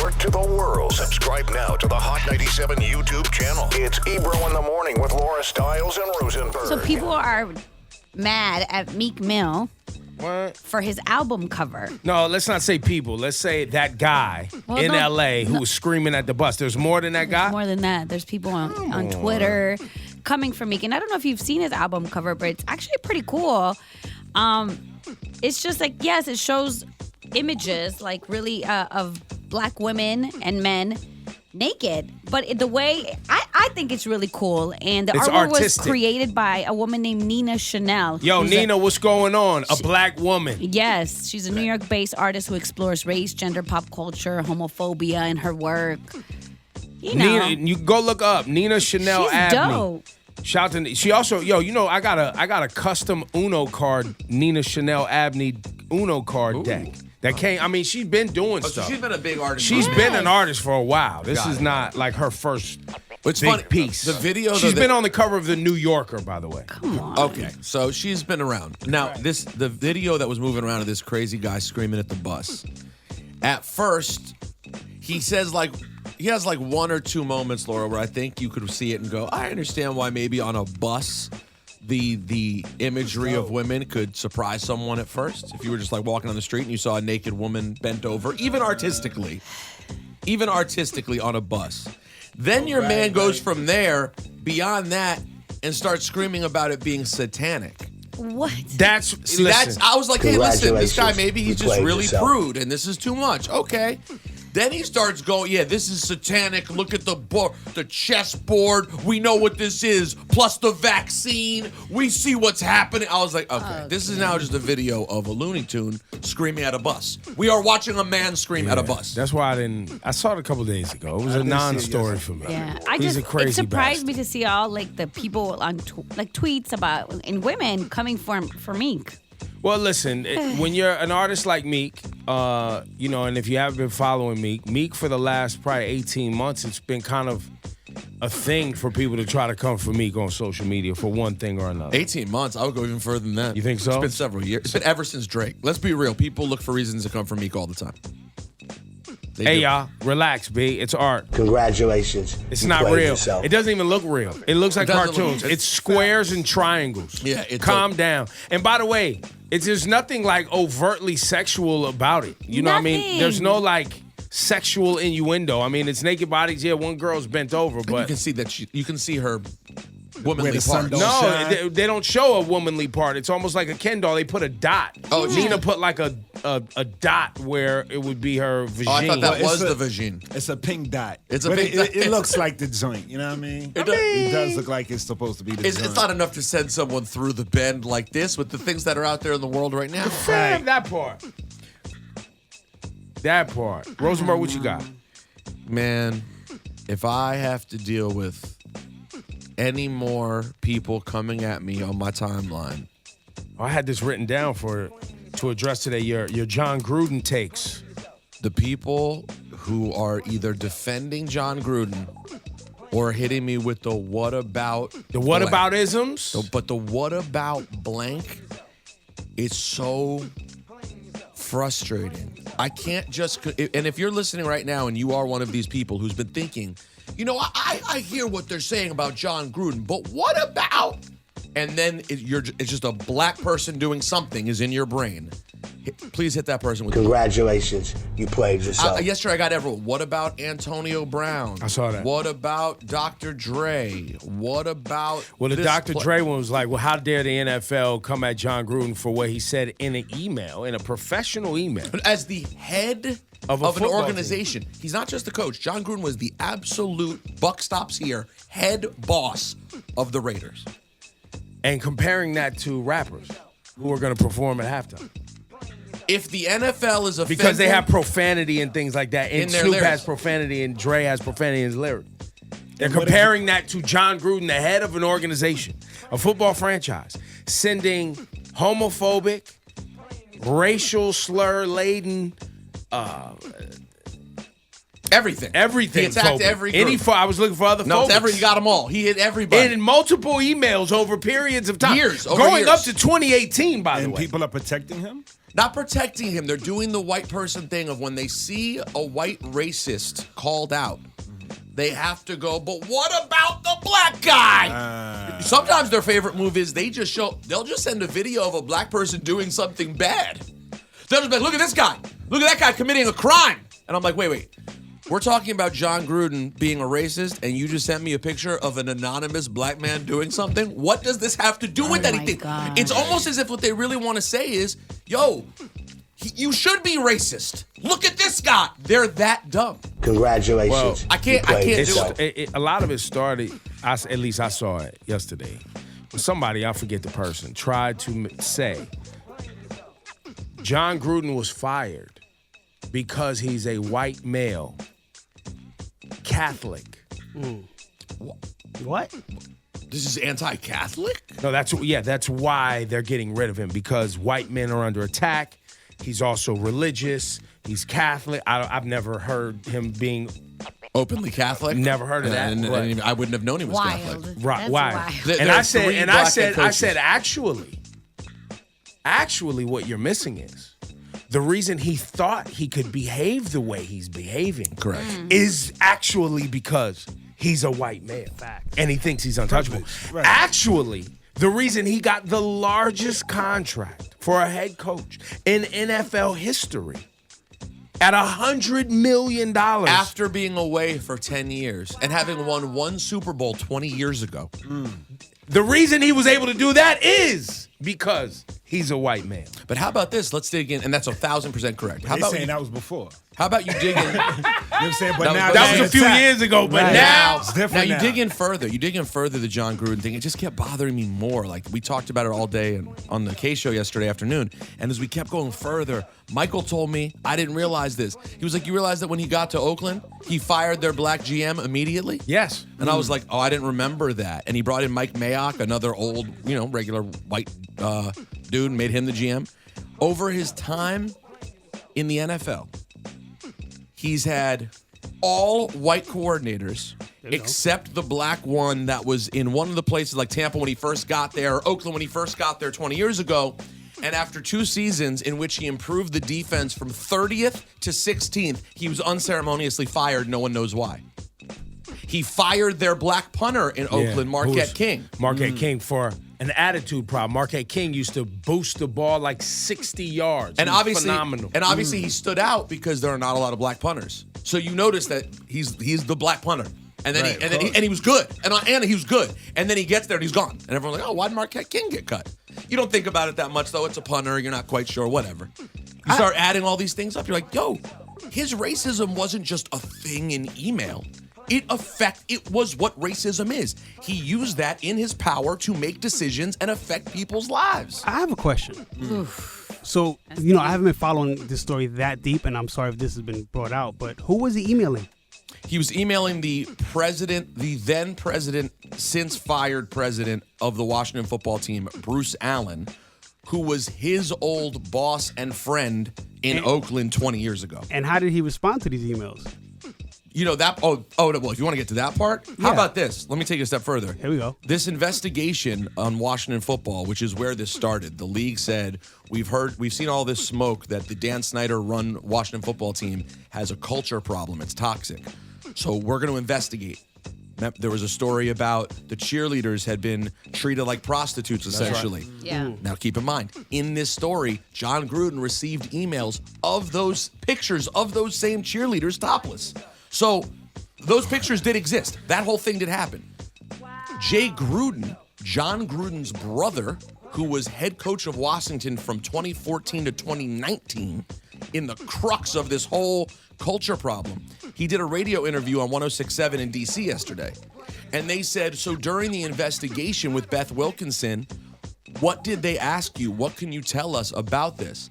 network to the world. Subscribe now to the Hot 97 YouTube channel. It's Ebro in the Morning with Laura Stiles and Rosenberg. So people are mad at Meek Mill for his album cover. No, let's not say people. Let's say that guy in L.A. who was screaming at the bus. There's more than that guy? More than that. There's people on Twitter coming for Meek. And I don't know if you've seen his album cover, but it's actually pretty cool. It's just like, yes, it shows images like really of black women and men naked, but the way I think it's really cool, and the artwork was created by a woman named Nina Chanel. Yo, Nina, what's going on? A black woman. Yes, she's a New York-based artist who explores race, gender, pop culture, homophobia in her work. You know, Nina, you go look up Nina Chanel. She's Abney. dope. Shout to she also, I got a custom Uno card, Nina Chanel Abney Uno card deck. That came. I mean, she's been doing stuff. So she's been a big artist. She's been an artist for a while. This is not like her first big piece. The video. She's been on the cover of the New Yorker, by the way. Come on. Okay, so she's been around. Now, the video that was moving around of this crazy guy screaming at the bus. At first, he says he has like one or two moments, Laura, where I think you could see it and go, I understand why maybe on a bus the imagery of women could surprise someone at first. If you were just like walking on the street and you saw a naked woman bent over, even artistically on a bus. Then your man goes from there, beyond that, and starts screaming about it being satanic. What? I was like, hey, listen, this guy, maybe he's just really prude and this is too much. Okay. Then he starts going, yeah, this is satanic. Look at the chessboard. We know what this is. Plus the vaccine. We see what's happening. I was like, okay, this is now just a video of a Looney Tune screaming at a bus. We are watching a man scream at a bus. That's why I saw it a couple days ago. It was a non-story for me. Yeah, it surprised me to see all like the people on tweets about and women coming for Meek. Well, listen, when you're an artist like Meek, and if you haven't been following Meek for the last probably 18 months, it's been kind of a thing for people to try to come for Meek on social media for one thing or another. 18 months? I would go even further than that. You think so? It's been several years. It's been ever since Drake. Let's be real. People look for reasons to come for Meek all the time. Hey, y'all, relax, B. It's art. Congratulations. It's not real. Yourself. It doesn't even look real. It looks like cartoons. It's squares and triangles. Yeah. Calm down. And by the way, there's nothing like overtly sexual about it. You know what I mean? There's no like sexual innuendo. I mean, it's naked bodies. Yeah, one girl's bent over, but you can see that you can see her womanly part. No, they don't show a womanly part. It's almost like a Ken doll. They put a dot. Oh, Nina put like a dot where it would be her vagina. Oh, I thought that was the vagina. It's a pink dot. It's a pink dot. It looks like the joint. You know what I mean? It does look like it's supposed to be the joint. It's not enough to send someone through the bend like this with the things that are out there in the world right now. Right. That part. Rosenberg, what you got? Man, if I have to deal with any more people coming at me on my timeline. I had this written down to address today your John Gruden takes. The people who are either defending John Gruden or hitting me with the what about the what about isms. But the what about blank is so frustrating. I can't just, and if you're listening right now and you are one of these people who's been thinking, I hear what they're saying about John Gruden, but what about? And then it's just a black person doing something is in your brain. Please hit that person with congratulations. You played yourself. Yesterday I got everyone. What about Antonio Brown? I saw that. What about Dr. Dre? What about the Dr. Dre one was like, well, how dare the NFL come at John Gruden for what he said in a professional email. As the head of an organization. Team. He's not just the coach. John Gruden was the absolute buck stops here head boss of the Raiders. And comparing that to rappers who are going to perform at halftime. If the NFL is offended... Because they have profanity and things like that. And Snoop has profanity and Dre has profanity in his lyrics. They're comparing that to John Gruden, the head of an organization, a football franchise, sending homophobic, racial slur-laden... Everything. He attacked every group. I was looking for other folks. No, he got them all. He hit everybody. And in multiple emails over periods of time. Years. Going up to 2018, by the way. And people are protecting him? Not protecting him. They're doing the white person thing of when they see a white racist called out, they have to go, but what about the black guy? Sometimes their favorite move is they'll just send a video of a black person doing something bad. They'll just be like, look at this guy. Look at that guy committing a crime. And I'm like, wait. We're talking about John Gruden being a racist, and you just sent me a picture of an anonymous black man doing something? What does this have to do with anything? God. It's almost as if what they really want to say is, yo, you should be racist. Look at this guy. They're that dumb. Congratulations. Well, I can't do it. A lot of it started, at least I saw it yesterday. Somebody, I forget the person, tried to say John Gruden was fired because he's a white male, Catholic. What? This is anti-Catholic? No, that's why they're getting rid of him, because white men are under attack. He's also religious. He's Catholic. I've never heard him being openly Catholic. Never heard of that. And I wouldn't have known he was Catholic. Right? Wild. And I said, actually, what you're missing is the reason he thought he could behave the way he's behaving. Correct. Is actually because he's a white male. Fact. And he thinks he's untouchable. Right. Actually, the reason he got the largest contract for a head coach in NFL history at $100 million. After being away for 10 years and having won one Super Bowl 20 years ago. The reason he was able to do that is because he's a white man. But how about this? Let's dig in, and that's 1,000% correct. How about saying that was before? How about you dig in? You know what I'm saying? But that was a few years ago, but now it's different. Now you dig in further. You dig in further the John Gruden thing. It just kept bothering me more. Like we talked about it all day and on the K show yesterday afternoon. And as we kept going further, Michael told me, I didn't realize this. He was like, you realize that when he got to Oakland, he fired their black GM immediately? Yes. And I was like, oh, I didn't remember that. And he brought in Mike Mayock, another old, regular white dude, made him the GM. Over his time in the NFL, he's had all white coordinators except the black one that was in one of the places like Tampa when he first got there, or Oakland when he first got there 20 years ago. And after 2 seasons in which he improved the defense from 30th to 16th, he was unceremoniously fired. No one knows why. He fired their black punter in Oakland, Marquette King. Marquette King for an attitude problem. Marquette King used to boost the ball like 60 yards. And obviously, phenomenal. And obviously he stood out because there are not a lot of black punters. So you notice that he's the black punter. And then he was good. And he was good. And then he gets there and he's gone. And everyone's like, oh, why did Marquette King get cut? You don't think about it that much, though. It's a punter. You're not quite sure. Whatever. You start adding all these things up. You're like, yo, his racism wasn't just a thing in email. It was what racism is. He used that in his power to make decisions and affect people's lives. I have a question. So, I haven't been following this story that deep, and I'm sorry if this has been brought out, but who was he emailing? He was emailing the then president, since fired president of the Washington football team, Bruce Allen, who was his old boss and friend in Oakland 20 years ago. And how did he respond to these emails? Well, if you want to get to that part, how about this? Let me take it a step further. Here we go. This investigation on Washington football, which is where this started, the league said, we've seen all this smoke that the Dan Snyder run Washington football team has a culture problem. It's toxic. So we're going to investigate. There was a story about the cheerleaders had been treated like prostitutes, essentially. Right. Yeah. Now, keep in mind, in this story, John Gruden received emails of those pictures of those same cheerleaders topless. So those pictures did exist. That whole thing did happen. Wow. Jay Gruden, John Gruden's brother, who was head coach of Washington from 2014 to 2019, in the crux of this whole culture problem, he did a radio interview on 106.7 in D.C. yesterday. And they said, so during the investigation with Beth Wilkinson, what did they ask you? What can you tell us about this?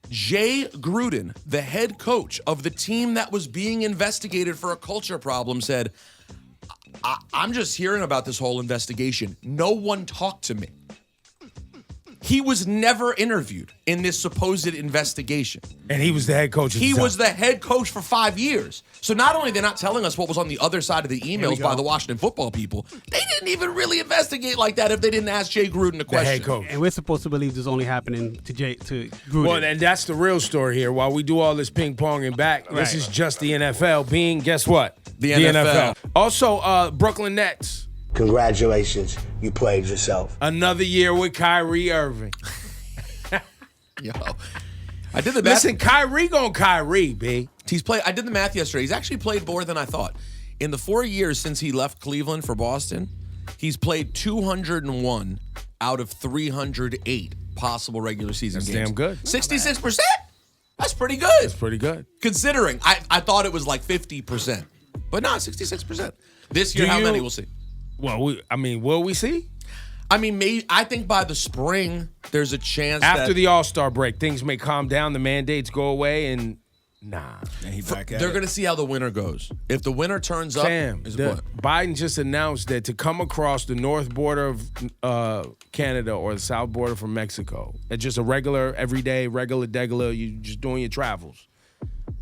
Jay Gruden, the head coach of the team that was being investigated for a culture problem, said, I'm just hearing about this whole investigation. No one talked to me. He was never interviewed in this supposed investigation. And he was the head coach. He was the head coach for 5 years. So not only are they not telling us what was on the other side of the emails by the Washington football people, they wouldn't even really investigate like that if they didn't ask Jay Gruden a question. The head coach. And we're supposed to believe this only happening to Gruden. Well, and that's the real story here. While we do all this ping-ponging back, this is just the NFL being, guess what? The NFL. Also, Brooklyn Nets. Congratulations, you played yourself. Another year with Kyrie Irving. Yo. I did the math. Listen, Kyrie gon' Kyrie, B. I did the math yesterday. He's actually played more than I thought. In the 4 years since he left Cleveland for Boston, he's played 201 out of 308 possible regular season games. That's damn good. 66%? That's pretty good. That's pretty good. Considering I thought it was like 50%. But no, 66%. This year, how many we'll see? Well, will we see? I mean, maybe, I think by the spring, there's a chance After the All-Star break, things may calm down, the mandates go away, and And he back at they're it. going to see how the winter goes. If the winter turns up, Biden just announced that to come across the north border of Canada or the south border from Mexico, it's just a regular, everyday, regular, you just doing your travels,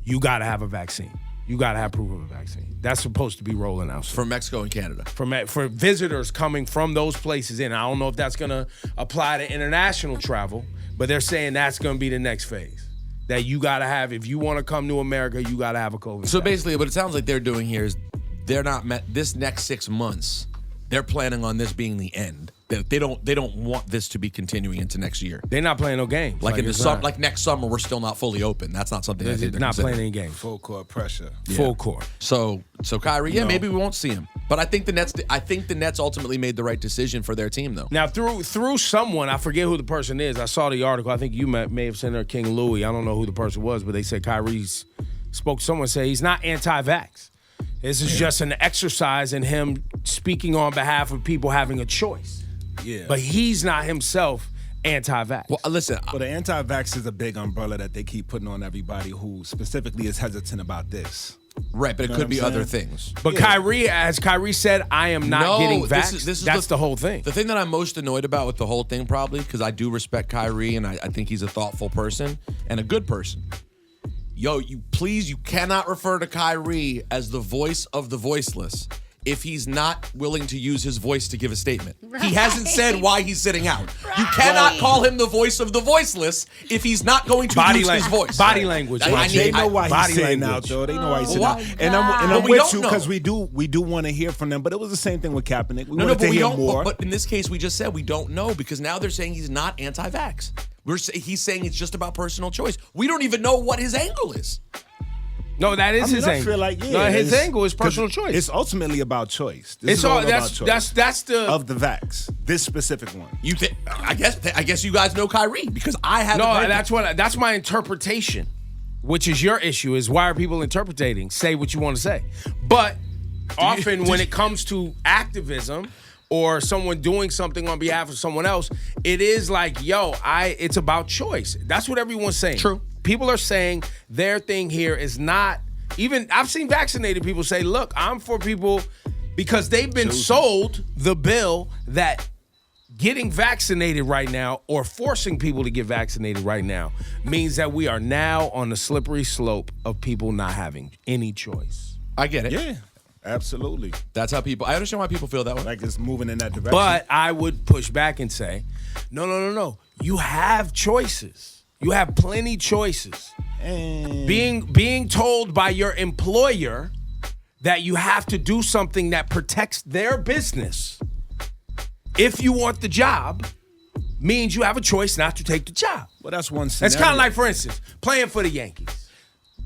you got to have a vaccine. You got to have proof of a vaccine. That's supposed to be rolling out soon. For Mexico and Canada. For visitors coming from those places in. I don't know if that's going to apply to international travel, but they're saying that's going to be the next phase. That you got to have, if you want to come to America, you got to have a COVID So vaccine. basically, what it sounds like they're doing here is they're not this next 6 months, they're planning on this being the end. They don't want this to be continuing into next year. They're not playing no games. Like in the summer, like next summer, we're still not fully open. That's not something I think they're not considering. playing any games. Full court pressure. Full court. So Kyrie, maybe we won't see him. But I think the Nets ultimately made the right decision for their team, though. Now, through someone, I forget who the person is. I saw the article. I think you may have sent her King Louis. I don't know who the person was, but they said Kyrie's spoke. Someone said he's not anti-vax. This is just an exercise in him speaking on behalf of people having a choice. Yeah. But he's not himself anti-vax. Well, listen. Well, the anti-vax is a big umbrella that they keep putting on everybody who specifically is hesitant about this. Right, but it could be other things. But Kyrie, as Kyrie said, I am not getting vaxxed. That's the whole thing. The thing that I'm most annoyed about with the whole thing, probably, because I do respect Kyrie and I think he's a thoughtful person and a good person. Yo, you cannot refer to Kyrie as the voice of the voiceless if he's not willing to use his voice to give a statement. Right. He hasn't said why he's sitting out. Right. You cannot call him the voice of the voiceless if he's not going to use his voice. Body language. They know why he's sitting out, though. They know why he's sitting out. And I'm with you because we do want to hear from them. But it was the same thing with Kaepernick. We wanted to hear more. But in this case, we just said we don't know because now they're saying he's not anti-vax. He's saying it's just about personal choice. We don't even know what his angle is. No, that is his angle. I feel like, his angle is personal choice. It's ultimately about choice. It's all about choice. That's the of the vax. This specific one. I guess you guys know Kyrie because I haven't. No, that's my interpretation, which is your issue. Is why are people interpreting? Say what you want to say, but often when it comes to activism or someone doing something on behalf of someone else, it is like, it's about choice. That's what everyone's saying. True. People are saying their thing here is not even. I've seen vaccinated people say, look, I'm for people because they've been sold the bill that getting vaccinated right now or forcing people to get vaccinated right now means that we are now on the slippery slope of people not having any choice. I get it. Yeah, absolutely. That's how I understand why people feel that way. Like it's moving in that direction. But I would push back and say, no. You have choices. You have plenty choices. And Being told by your employer that you have to do something that protects their business if you want the job means you have a choice not to take the job. Well, that's one scenario. That's kind of like, for instance, playing for the Yankees.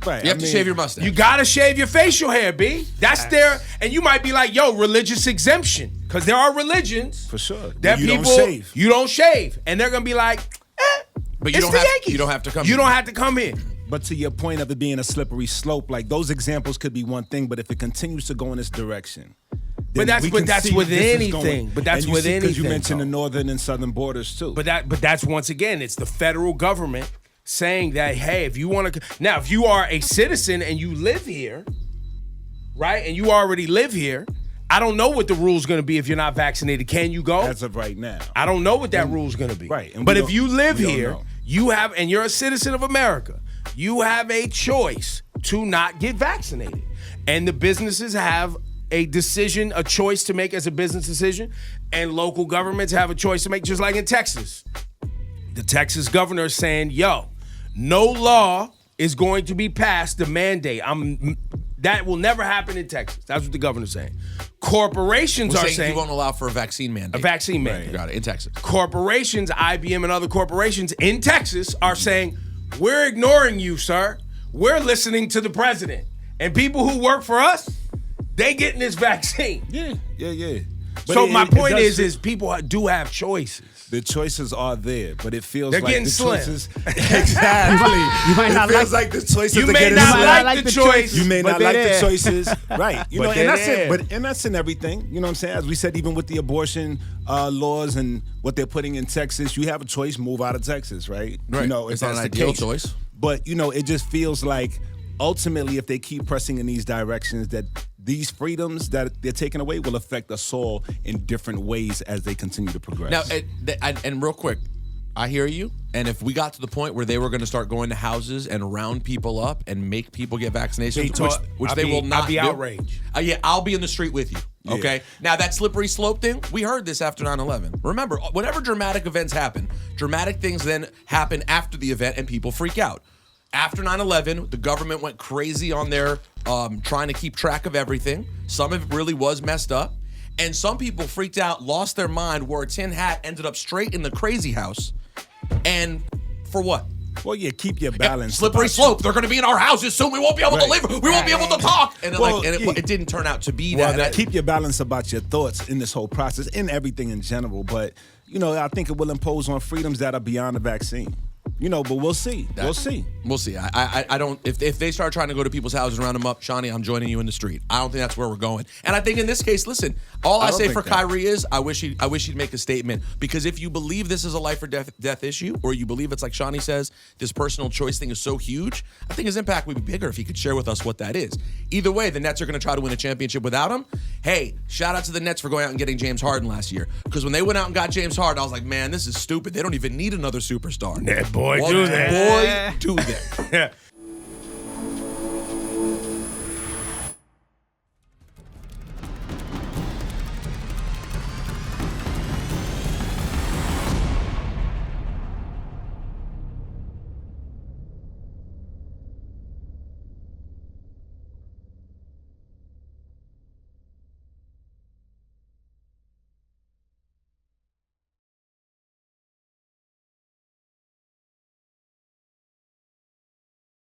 Right. You have to shave your mustache. You got to shave your facial hair, B. That's there. And you might be like, religious exemption. Because there are religions. For sure. That you people, don't shave. You don't shave. And they're going to be like, but it's the Yankees. You don't have to come. You don't have to come in. But to your point of it being a slippery slope, like those examples could be one thing, but if it continues to go in this direction, But that's with anything. But that's with anything. Because you mentioned the northern and southern borders too. But that's once again, it's the federal government saying that, hey, if you want to now, if you are a citizen and you live here, right, and you already live here, I don't know what the rule's going to be if you're not vaccinated. Can you go? As of right now. I don't know what that rule's going to be. Right. But if you live here, know. and you're a citizen of America, you have a choice to not get vaccinated. And the businesses have a decision, a choice to make as a business decision, and local governments have a choice to make, just like in Texas. The Texas governor is saying, yo, no law is going to be passed to mandate. That will never happen in Texas. That's what the governor's saying. Corporations are saying he won't allow for a vaccine mandate. A vaccine mandate. Got it, in Texas. Corporations, IBM and other corporations in Texas are saying, we're ignoring you, sir. We're listening to the president. And people who work for us, they getting this vaccine. Yeah. But so my point is people do have choices. The choices are there, but it feels they're like getting the slim. Choices. Exactly. You might not like the choices. You are may getting not slim. like the choice. You may not like the choices. Right. You know, But and that's it. And that's in everything. You know what I'm saying? As we said, even with the abortion laws and what they're putting in Texas, you have a choice, move out of Texas, right? Right. You know, it's if not that's an the ideal case. choice. But, you know, it just feels like ultimately if they keep pressing in these directions that these freedoms that they're taking away will affect us all in different ways as they continue to progress. Now, and real quick, I hear you. And if we got to the point where they were going to start going to houses and round people up and make people get vaccinations, which they will not I'll be outraged. Yeah, I'll be in the street with you. Okay? Yeah. Now, that slippery slope thing, we heard this after 9/11. Remember, whenever dramatic events happen, dramatic things then happen after the event and people freak out. After 9/11, the government went crazy on their trying to keep track of everything. Some of it really was messed up. And some people freaked out, lost their mind, wore a tin hat, ended up straight in the crazy house. And for what? Well, yeah, keep your balance. Slippery slope. They're going to be in our houses soon. We won't be able to leave. We won't be able to talk. And, it didn't turn out to be that. Keep your balance about your thoughts in this whole process, in everything in general. But, you know, I think it will impose on freedoms that are beyond the vaccine. You know, but we'll see. We'll see. I don't. If they start trying to go to people's houses and round them up, Shawnee, I'm joining you in the street. I don't think that's where we're going. And I think in this case, listen, all I say for Kyrie is I wish he'd make a statement, because if you believe this is a life or death issue, or you believe it's like Shawnee says, this personal choice thing is so huge, I think his impact would be bigger if he could share with us what that is. Either way, the Nets are going to try to win a championship without him. Hey, shout out to the Nets for going out and getting James Harden last year, because when they went out and got James Harden, I was like, man, this is stupid. They don't even need another superstar. Boy, do that. Boy, do that.